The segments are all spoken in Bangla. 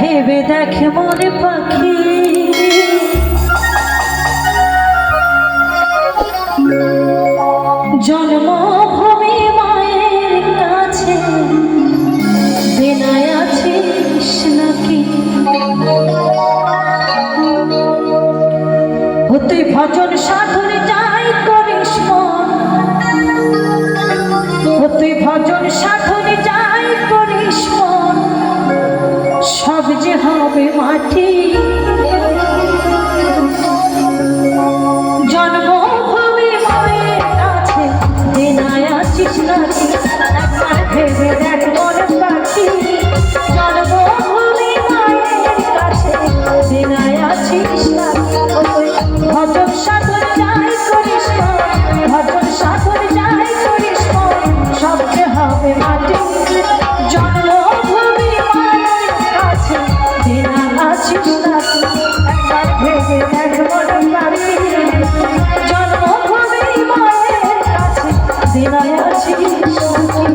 ভেবে দেখে মনে পাখি জন্মভূমি মায়ের কাছে দেনায় আছিস নাকি তুই ভজন সাধন যাই করিস তুই ভজন সাধন যাই করিস সব যে হবে মাটি জন্মভূমি মায়ের কাছে দেনায় আছিস নাকি একবার ভেবে দেখ মনে পাখি জন্মভূমি মায়ের কাছে দেনায় আছিস নাকি ভজন সাধন যাই করিস ভজন সাধন যাই করিস সব যে হবে মাটি জন্মভূমি মায়ের কাছে দেনা আছিস নাকি একবার ভেবে দেখ মনে পাখি জন্মভূমি মায়ের কাছে দেনা আছিস নাকি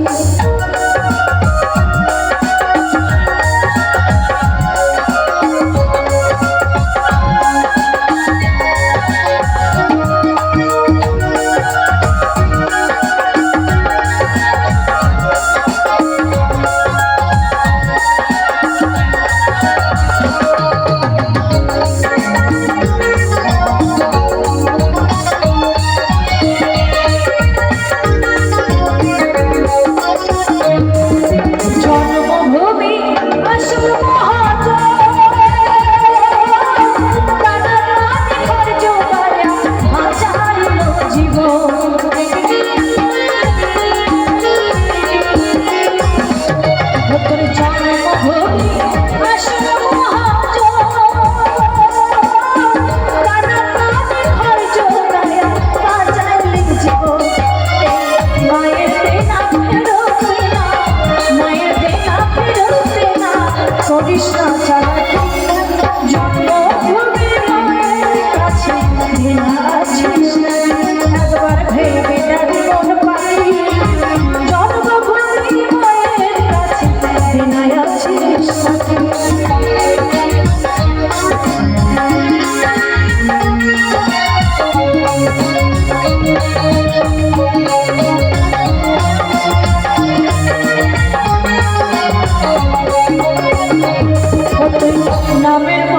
নামের